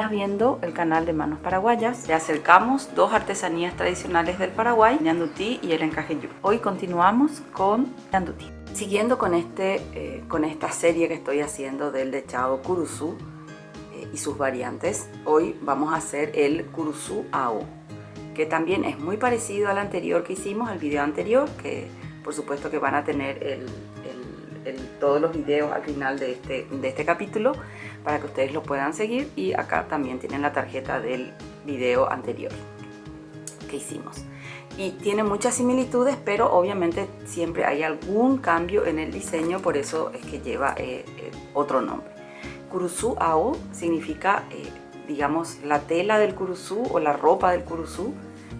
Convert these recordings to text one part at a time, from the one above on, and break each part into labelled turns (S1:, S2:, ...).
S1: Estás viendo el canal de Manos Paraguayas. Te acercamos dos artesanías tradicionales del Paraguay, ñandutí y el encajeyú. Hoy continuamos con ñandutí. Siguiendo con esta serie que estoy haciendo del dechado curuzú y sus variantes, hoy vamos a hacer el curuzú ao, que también es muy parecido al anterior que hicimos, al video anterior, que por supuesto que van a tener todos los videos al final de este capítulo para que ustedes lo puedan seguir, y acá también tienen la tarjeta del video anterior que hicimos. Y tiene muchas similitudes, pero obviamente siempre hay algún cambio en el diseño, por eso es que lleva otro nombre. Curuzú ao significa, digamos, la tela del curuzú o la ropa del curuzú.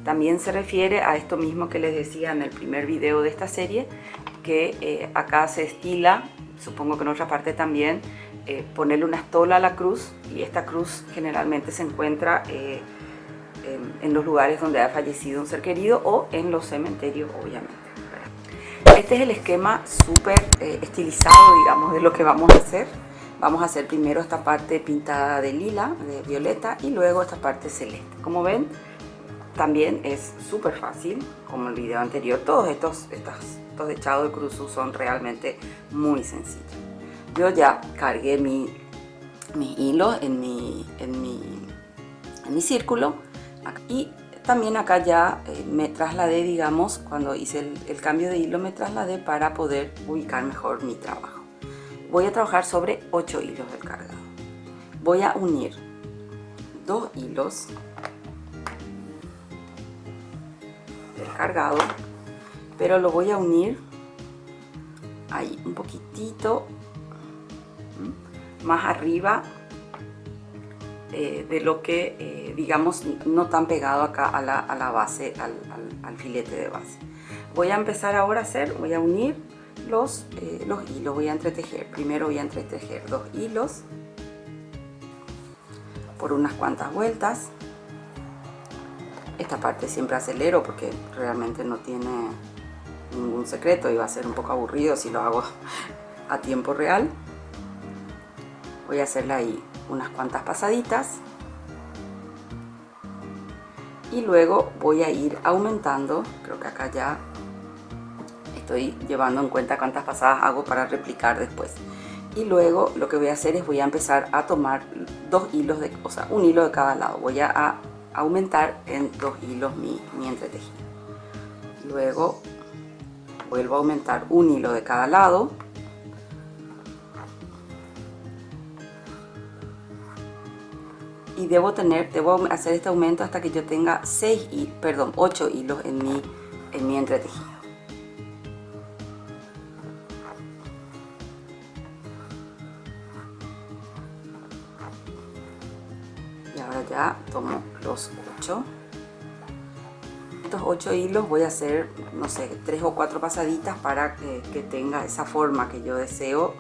S1: También se refiere a esto mismo que les decía en el primer video de esta serie, que acá se estila, supongo que en otra parte también, ponerle una estola a la cruz, y esta cruz generalmente se encuentra en los lugares donde ha fallecido un ser querido o en los cementerios, obviamente. Este es el esquema súper estilizado, digamos, de lo que vamos a hacer. Vamos a hacer primero esta parte pintada de lila, de violeta, y luego esta parte celeste. Como ven, también es súper fácil, como el video anterior. Todos estos dechados de curuzú son realmente muy sencillos. Yo ya cargué mi hilo en mi círculo, y también acá ya me trasladé, digamos, cuando hice el cambio de hilo, me trasladé para poder ubicar mejor mi trabajo. Voy a trabajar sobre 8 hilos del cargado. Voy a unir 2 hilos del cargado, pero lo voy a unir ahí un poquitito más arriba de lo que digamos, no tan pegado acá a la base, al filete de base. Voy a empezar ahora voy a unir los hilos, voy a entretejer. Primero voy a entretejer 2 hilos por unas cuantas vueltas. Esta parte siempre acelero porque realmente no tiene ningún secreto y va a ser un poco aburrido si lo hago a tiempo real. Voy a hacerle ahí unas cuantas pasaditas y luego voy a ir aumentando. Creo que acá ya estoy llevando en cuenta cuántas pasadas hago para replicar después. Y luego lo que voy a hacer es voy a empezar a tomar 2 hilos, o sea, un hilo de cada lado. Voy a aumentar en 2 hilos mi entretejido. Luego vuelvo a aumentar un hilo de cada lado. Y debo hacer este aumento hasta que yo tenga 8 hilos en mi entretejido. Y ahora ya tomo los 8. Estos 8 hilos voy a hacer, no sé, 3 o 4 pasaditas para que tenga esa forma que yo deseo.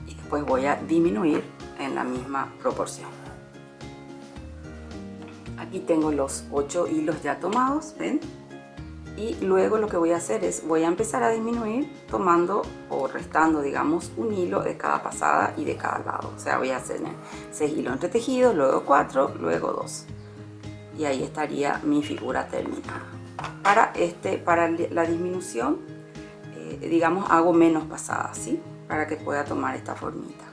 S1: Y después voy a disminuir en la misma proporción. Aquí tengo los 8 hilos ya tomados, ¿ven? Y luego lo que voy a hacer es voy a empezar a disminuir tomando o restando, digamos, un hilo de cada pasada y de cada lado. O sea, voy a hacer 6 hilos entretejidos, luego 4, luego 2. Y ahí estaría mi figura terminada. Para la disminución, digamos, hago menos pasadas, ¿sí? Para que pueda tomar esta formita.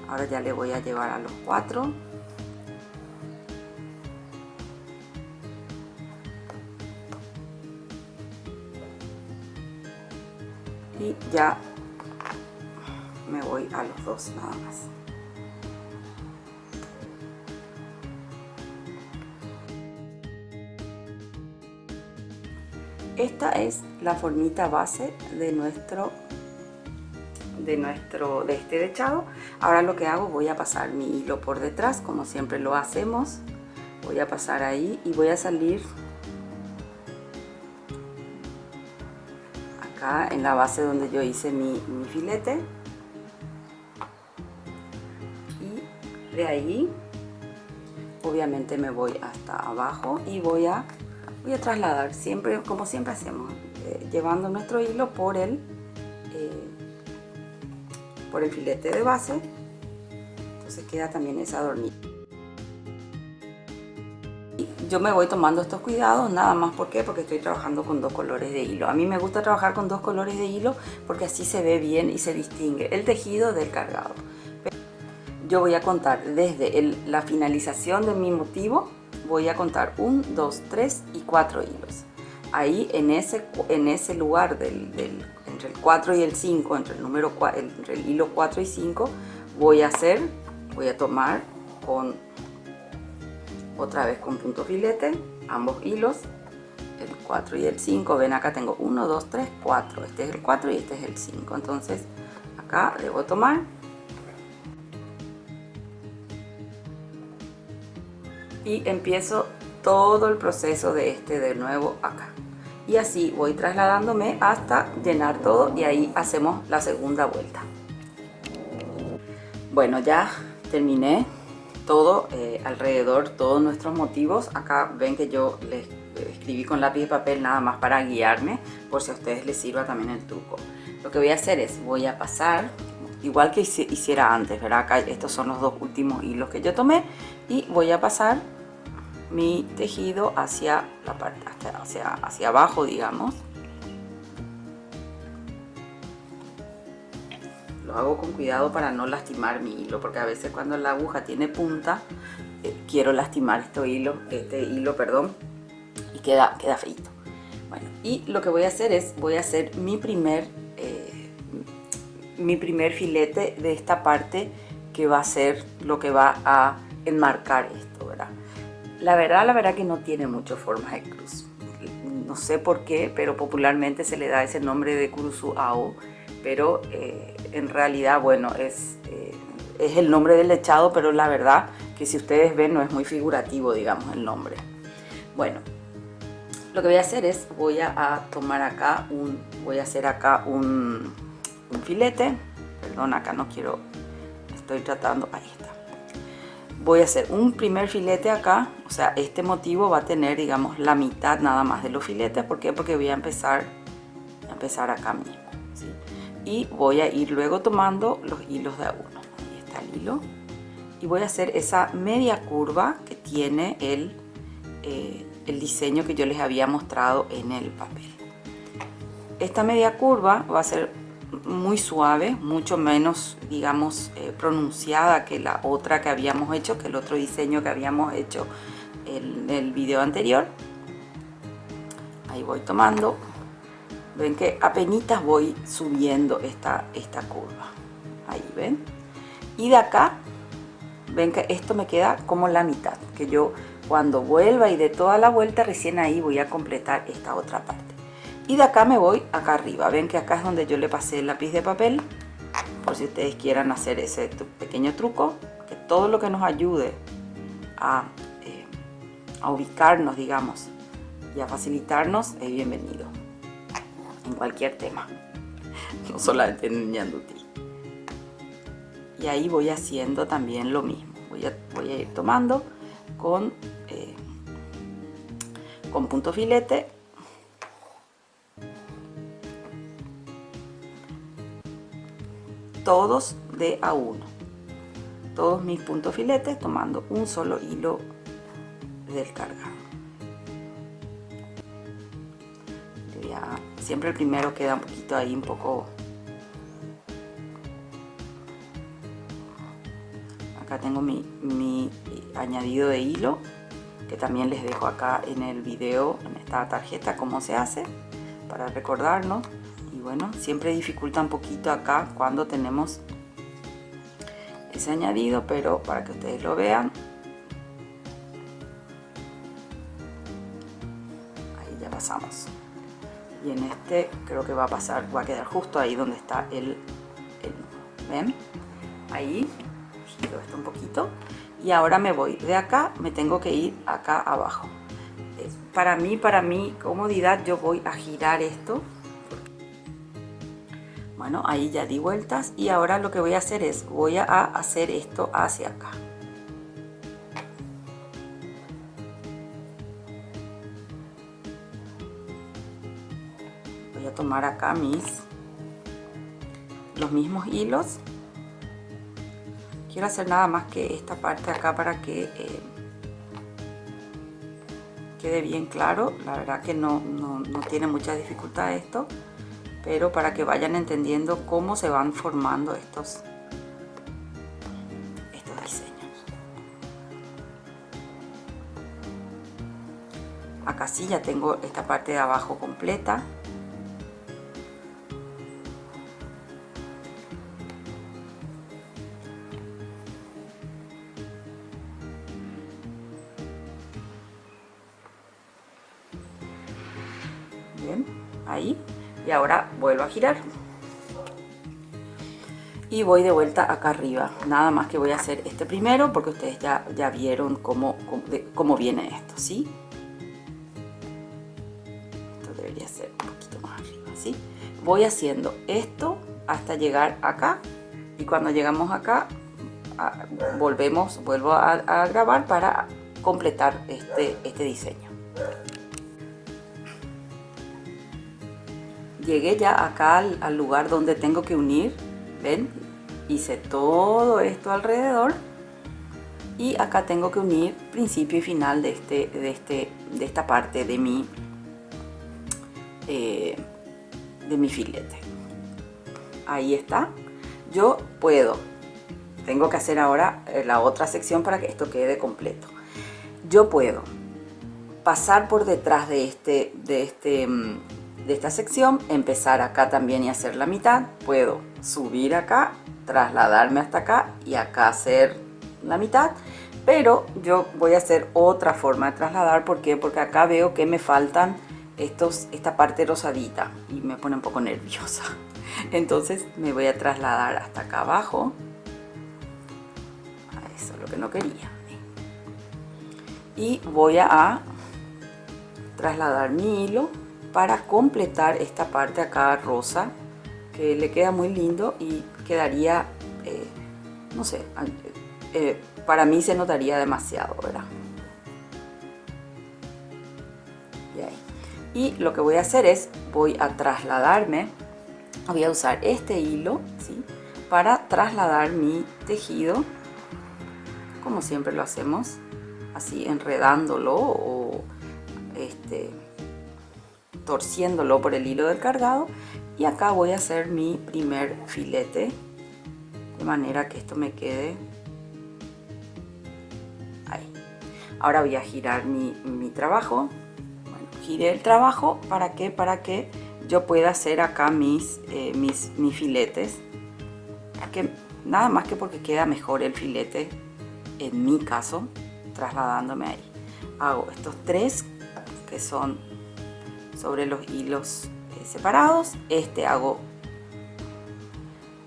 S1: Ahora ya le voy a llevar a los 4. Y ya me voy a los 2 nada más. Esta es la formita base de este dechado. Ahora lo que hago, voy a pasar mi hilo por detrás, como siempre lo hacemos. Voy a pasar ahí y voy a salir acá en la base donde yo hice mi filete, y de ahí obviamente me voy hasta abajo y voy a trasladar siempre, como siempre hacemos, llevando nuestro hilo por el filete de base. entonces queda también ese adornito. Yo me voy tomando estos cuidados nada más, ¿por qué? Porque estoy trabajando con 2 colores de hilo. A mí me gusta trabajar con 2 colores de hilo porque así se ve bien y se distingue el tejido del cargado. Yo voy a contar desde la finalización de mi motivo, voy a contar 1, 2, 3 y 4 hilos. Ahí en ese lugar entre el 4 y el 5, entre el hilo 4 y 5, voy a tomar otra vez con punto filete ambos hilos, el 4 y el 5. Ven, acá tengo 1, 2, 3, 4. Este es el 4 y este es el 5. Entonces acá debo tomar y empiezo todo el proceso de nuevo acá. Y así voy trasladándome hasta llenar todo y ahí hacemos la segunda vuelta. Bueno, ya terminé todo alrededor, todos nuestros motivos. Acá ven que yo les escribí con lápiz de papel nada más para guiarme, por si a ustedes les sirva también el truco. Lo que voy a hacer es, voy a pasar, igual que hiciera antes, ¿verdad? Acá estos son los 2 últimos hilos que yo tomé y voy a pasar mi tejido hacia la parte, hacia abajo, digamos. Lo hago con cuidado para no lastimar mi hilo, porque a veces cuando la aguja tiene punta, quiero lastimar este hilo, y queda feito. Bueno, y lo que voy a hacer es, voy a hacer mi primer filete de esta parte, que va a ser lo que va a enmarcar esto, ¿verdad? La verdad que no tiene muchas formas de cruz. No sé por qué, pero popularmente se le da ese nombre de kurusu ao, pero en realidad, bueno, es el nombre del lechado, pero la verdad que si ustedes ven no es muy figurativo, digamos, el nombre. Bueno, lo que voy a hacer es, voy a tomar acá voy a hacer acá un filete. Perdón, acá no quiero, estoy tratando, ahí está. Voy a hacer un primer filete acá, o sea, este motivo va a tener, digamos, la mitad nada más de los filetes. ¿Por qué? Porque voy a empezar acá mismo, ¿sí? Y voy a ir luego tomando los hilos de a uno. Ahí está el hilo. Y voy a hacer esa media curva que tiene el diseño que yo les había mostrado en el papel. Esta media curva va a ser muy suave, mucho menos, digamos, pronunciada que la otra que habíamos hecho, que el otro diseño que habíamos hecho en el video anterior. Ahí voy tomando. Ven que apenitas voy subiendo esta curva. Ahí ven. Y de acá, ven que esto me queda como la mitad, que yo cuando vuelva y de toda la vuelta, recién ahí voy a completar esta otra parte. Y de acá me voy acá arriba. Ven que acá es donde yo le pasé el lápiz de papel, por si ustedes quieran hacer ese pequeño truco, que todo lo que nos ayude a ubicarnos, digamos, y a facilitarnos es bienvenido en cualquier tema, no solamente en ñandutí. Y ahí voy haciendo también lo mismo. Voy a ir tomando con punto filete. Todos de a uno, todos mis puntos filetes, tomando un solo hilo del cargado. Siempre el primero queda un poquito ahí, un poco. Acá tengo mi añadido de hilo, que también les dejo acá en el video, en esta tarjeta, cómo se hace, para recordarnos. Y bueno, siempre dificulta un poquito acá cuando tenemos ese añadido, pero para que ustedes lo vean. Ahí ya pasamos. Y en este creo que va a quedar justo ahí donde está el ¿ven? Ahí giro esto un poquito. Y ahora me voy de acá, me tengo que ir acá abajo. Para mi comodidad, yo voy a girar esto. Bueno, ahí ya di vueltas y ahora lo que voy a hacer es, voy a hacer esto hacia acá. Voy a tomar acá los mismos hilos quiero hacer nada más que esta parte acá para que quede bien claro. La verdad que no tiene mucha dificultad esto, pero para que vayan entendiendo cómo se van formando estos diseños. Acá sí ya tengo esta parte de abajo completa. Bien, ahí. Y ahora vuelvo a girar. Y voy de vuelta acá arriba. Nada más que voy a hacer este primero porque ustedes ya vieron cómo viene esto, ¿sí? Esto debería ser un poquito más arriba, ¿sí? Voy haciendo esto hasta llegar acá. Y cuando llegamos acá, vuelvo a grabar para completar este diseño. Llegué ya acá al lugar donde tengo que unir, ¿ven? Hice todo esto alrededor y acá tengo que unir principio y final de esta parte de mi filete. Ahí está. Yo tengo que hacer ahora la otra sección para que esto quede completo. Yo puedo pasar por detrás de esta sección, empezar acá también y hacer la mitad. Puedo subir acá, trasladarme hasta acá y acá hacer la mitad, pero yo voy a hacer otra forma de trasladar. ¿Por qué? Porque acá veo que me faltan esta parte rosadita y me pone un poco nerviosa. Entonces me voy a trasladar hasta acá abajo. Eso es lo que no quería. Y voy a trasladar mi hilo para completar esta parte acá rosa, que le queda muy lindo y quedaría, no sé, para mí se notaría demasiado, ¿verdad? Y ahí. Y lo que voy a hacer es, voy a trasladarme, voy a usar este hilo, ¿sí? Para trasladar mi tejido, como siempre lo hacemos, así enredándolo o torciéndolo por el hilo del cargado. Y acá voy a hacer mi primer filete, de manera que esto me quede ahí. Ahora voy a girar mi trabajo. Bueno, giré el trabajo para que yo pueda hacer acá mis filetes, nada más que porque queda mejor el filete en mi caso trasladándome ahí. Hago estos tres que son sobre los hilos separados.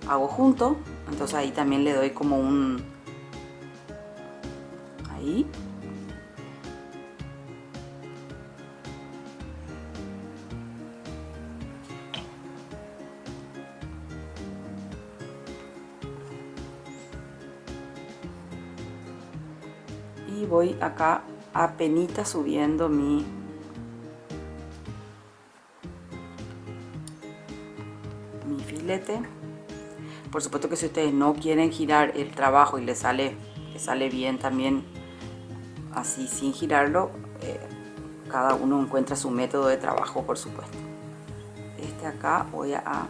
S1: Hago junto, entonces ahí también le doy como ahí. Y voy acá apenita subiendo mi filete. Por supuesto que si ustedes no quieren girar el trabajo y le sale bien también así sin girarlo, cada uno encuentra su método de trabajo, por supuesto. Acá voy a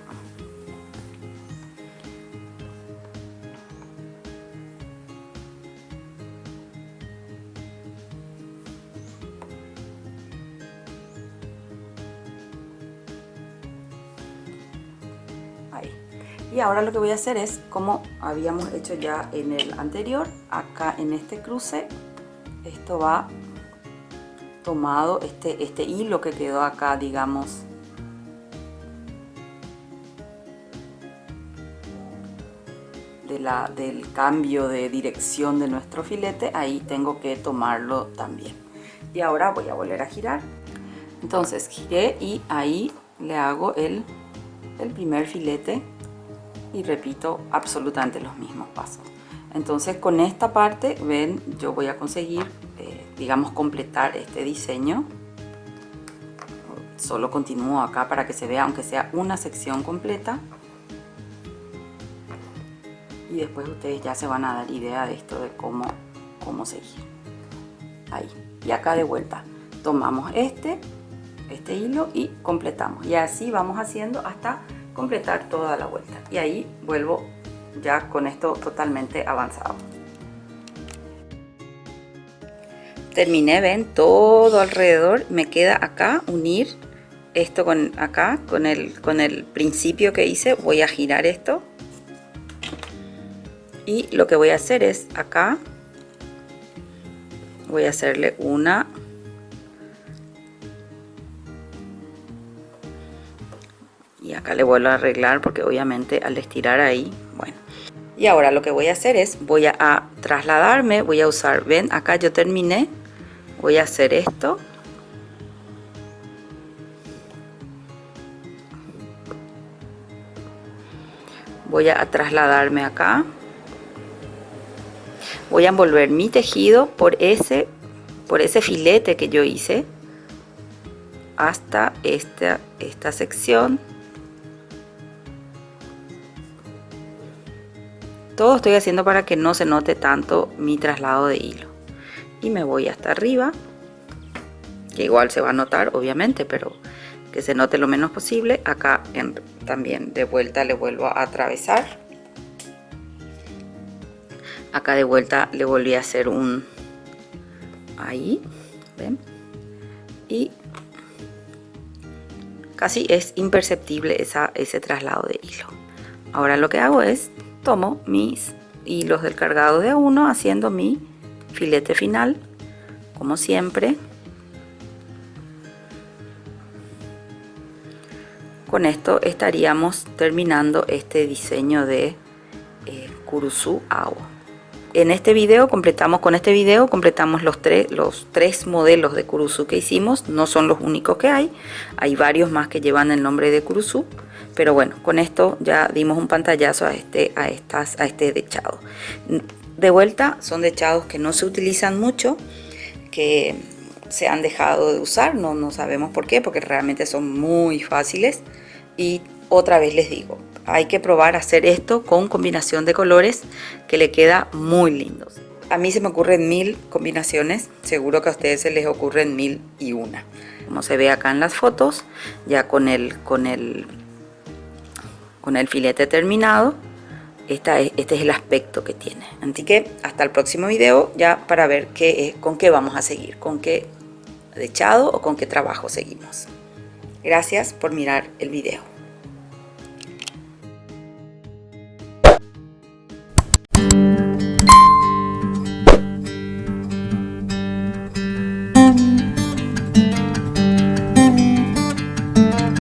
S1: ahí. Y ahora lo que voy a hacer es, como habíamos hecho ya en el anterior, acá en este cruce, esto va tomado, este hilo que quedó acá, digamos, del cambio de dirección de nuestro filete, ahí tengo que tomarlo también. Y ahora voy a volver a girar. Entonces giré y ahí le hago el primer filete y repito absolutamente los mismos pasos. Entonces con esta parte, ven, yo voy a conseguir, digamos, completar este diseño. Solo continúo acá para que se vea, aunque sea una sección completa. y después ustedes ya se van a dar idea de esto, de cómo seguir. Ahí, y acá de vuelta tomamos este hilo y completamos, y así vamos haciendo hasta completar toda la vuelta, y ahí vuelvo ya con esto totalmente avanzado. Terminé, ven, todo alrededor. Me queda acá unir esto con acá, con el principio que hice. Voy a girar esto, y lo que voy a hacer es acá voy a hacerle una, y acá le vuelvo a arreglar porque obviamente al estirar ahí, bueno. Y ahora lo que voy a hacer es, voy a trasladarme, voy a usar, ven, acá yo terminé, voy a hacer esto. Voy a trasladarme acá. Voy a envolver mi tejido por ese filete que yo hice hasta esta sección. Todo estoy haciendo para que no se note tanto mi traslado de hilo. Y me voy hasta arriba, que igual se va a notar obviamente, pero que se note lo menos posible. Acá también de vuelta le vuelvo a atravesar. Acá de vuelta le volví a hacer un ahí, ¿ven? Y casi es imperceptible ese traslado de hilo. Ahora lo que hago es tomo mis hilos del cargado de A1 haciendo mi filete final, como siempre. Con esto estaríamos terminando este diseño de Kurusu Awo. En este video completamos los tres modelos de Kurusu que hicimos. No son los únicos que hay varios más que llevan el nombre de Kurusu, pero bueno, con esto ya dimos un pantallazo a este dechado. De vuelta, son dechados que no se utilizan mucho, que se han dejado de usar, no sabemos por qué, porque realmente son muy fáciles. Y otra vez les digo, hay que probar hacer esto con combinación de colores, que le queda muy lindo. A mí se me ocurren 1000 combinaciones, seguro que a ustedes se les ocurren 1001. Como se ve acá en las fotos, ya con el filete terminado, este es el aspecto que tiene. Así que hasta el próximo video ya para ver con qué vamos a seguir, con qué dechado o con qué trabajo seguimos. Gracias por mirar el video.